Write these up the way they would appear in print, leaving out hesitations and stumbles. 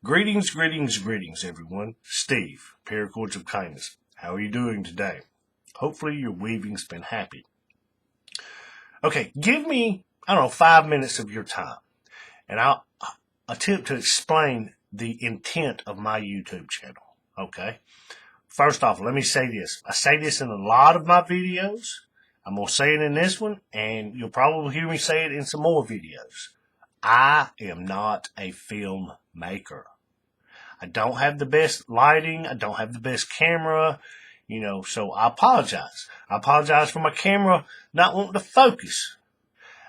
Greetings, greetings, greetings, everyone. Steve, Paracords of Kindness. How are you doing today? Hopefully your weaving's been happy. Okay, give me, 5 minutes of your time, and I'll attempt to explain the intent of my YouTube channel, okay? First off, let me say this. I say this in a lot of my videos. I'm going to say it in this one, and you'll probably hear me say it in some more videos. I am not a filmmaker. I don't have the best lighting. I don't have the best camera, so I apologize. I apologize for my camera not wanting to focus.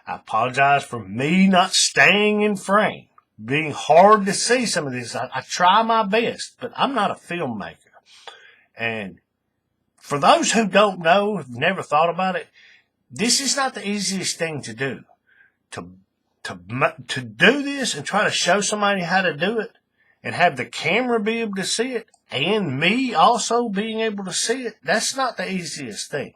I apologize for me not staying in frame, being hard to see some of this. I try my best, but I'm not a filmmaker. And for those who don't know, have never thought about it, this is not the easiest thing to do. To do this and try to show somebody how to do it and have the camera be able to see it and me also being able to see it, that's not the easiest thing.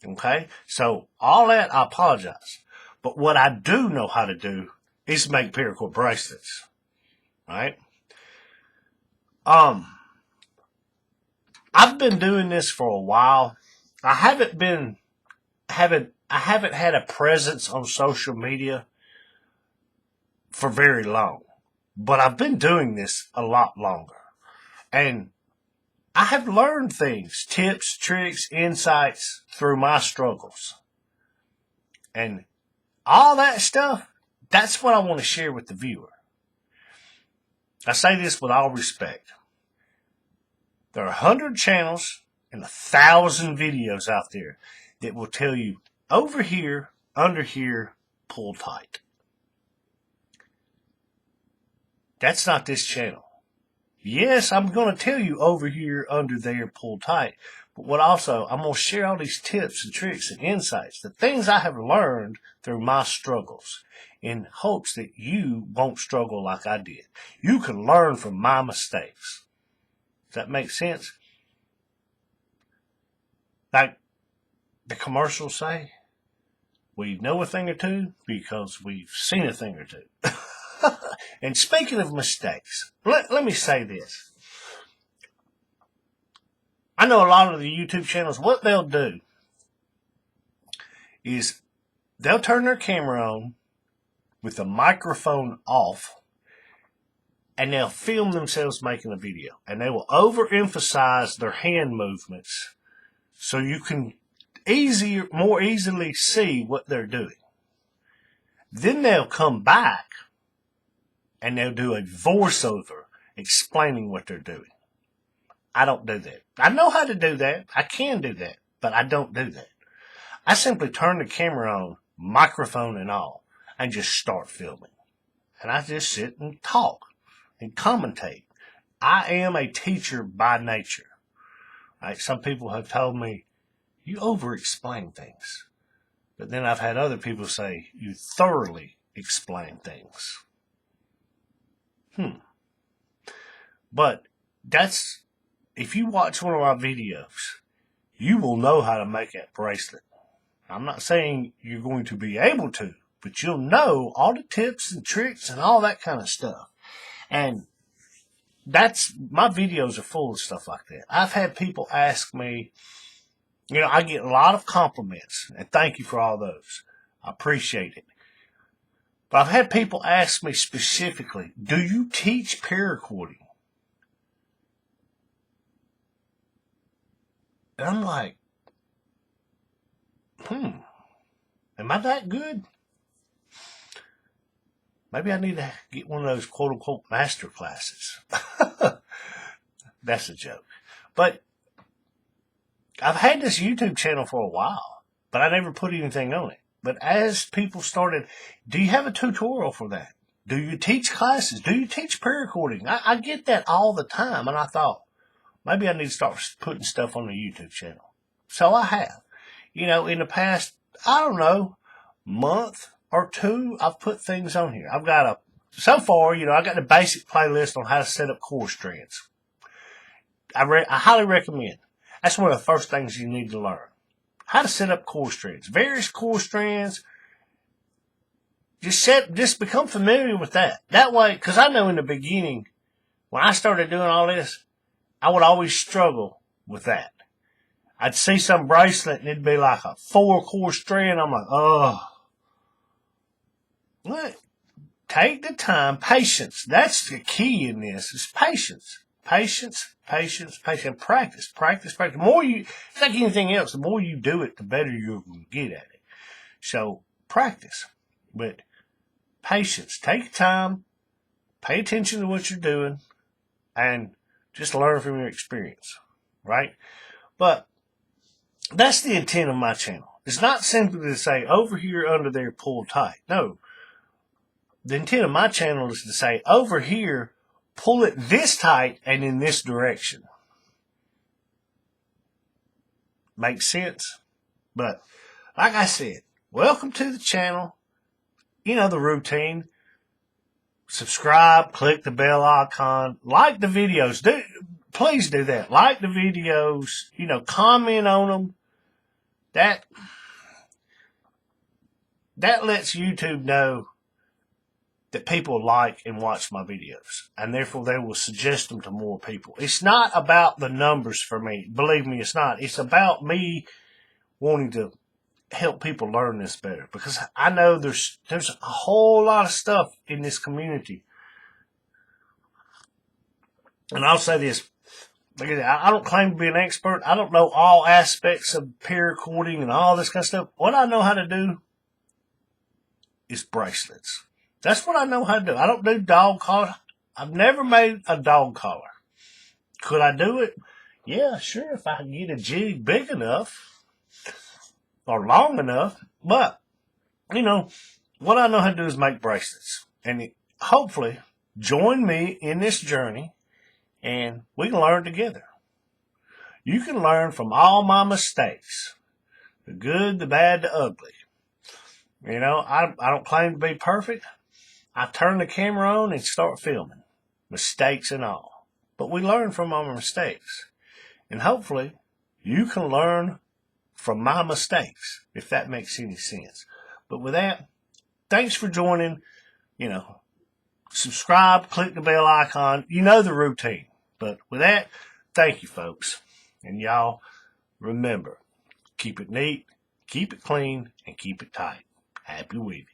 Okay? So all that, I apologize. But what I do know how to do is make paracord bracelets. Right? I've been doing this for a while. I haven't had a presence on social media for very long, but I've been doing this a lot longer, and I have learned things, tips, tricks, insights through my struggles, and all that stuff. That's what I want to share with the viewer. I say this with all respect. There are 100 channels and 1,000 videos out there that will tell you over here, under here, pull tight. That's not this channel. Yes, I'm going to tell you over here, under there, pull tight. But I'm going to share all these tips and tricks and insights, the things I have learned through my struggles, in hopes that you won't struggle like I did. You can learn from my mistakes. Does that make sense? Like the commercials say, we know a thing or two because we've seen a thing or two. And speaking of mistakes, let me say this. I know a lot of the YouTube channels, what they'll do is they'll turn their camera on with the microphone off, and they'll film themselves making a video. And they will overemphasize their hand movements so you can more easily see what they're doing. Then they'll come back and they'll do a voiceover explaining what they're doing. I don't do that. I know how to do that. I can do that, but I don't do that. I simply turn the camera on, microphone and all, and just start filming. And I just sit and talk and commentate. I am a teacher by nature. Right? Some people have told me, you over-explain things. But then I've had other people say, you thoroughly explain things. But if you watch one of my videos, you will know how to make that bracelet. I'm not saying you're going to be able to, but you'll know all the tips and tricks and all that kind of stuff. And my videos are full of stuff like that. I've had people ask me, I get a lot of compliments, and thank you for all those. I appreciate it. But I've had people ask me specifically, do you teach paracording? And I'm like, am I that good? Maybe I need to get one of those quote-unquote master classes. That's a joke. But I've had this YouTube channel for a while, but I never put anything on it. But as people started, do you have a tutorial for that? Do you teach classes? Do you teach paracording? I get that all the time, and I thought, maybe I need to start putting stuff on the YouTube channel. So I have. In the past, month or two, I've put things on here. I've got so far, I got the basic playlist on how to set up core strands. I highly recommend. That's one of the first things you need to learn. How to set up core strands. Various core strands. Just become familiar with that. That way, because I know in the beginning, when I started doing all this, I would always struggle with that. I'd see some bracelet and it'd be like a 4-core strand. I'm like, oh. What? Take the time, patience. That's the key in this, is patience. Patience. Practice. The more you, it's like anything else, the more you do it, the better you're going to get at it. So, practice. But patience. Take time, pay attention to what you're doing, and just learn from your experience. Right? But that's the intent of my channel. It's not simply to say, over here, under there, pull tight. No. The intent of my channel is to say, over here, pull it this tight and in this direction. Makes sense? But, like I said, welcome to the channel. You know the routine. Subscribe, click the bell icon, like the videos. Please do that. Like the videos, comment on them. That lets YouTube know that people like and watch my videos, and therefore they will suggest them to more people. It's not about the numbers for me. Believe me, it's not. It's about me wanting to help people learn this better, because I know there's a whole lot of stuff in this community. And I'll say this. Look at that. I don't claim to be an expert. I don't know all aspects of paracording and all this kind of stuff. What I know how to do is bracelets. That's what I know how to do. I don't do dog collar. I've never made a dog collar. Could I do it? Yeah, sure, if I can get a jig big enough or long enough. But, what I know how to do is make bracelets. And hopefully, join me in this journey and we can learn together. You can learn from all my mistakes. The good, the bad, the ugly. I don't claim to be perfect. I turn the camera on and start filming, mistakes and all. But we learn from our mistakes. And hopefully, you can learn from my mistakes, if that makes any sense. But with that, thanks for joining. Subscribe, click the bell icon. You know the routine. But with that, thank you, folks. And y'all, remember, keep it neat, keep it clean, and keep it tight. Happy weaving.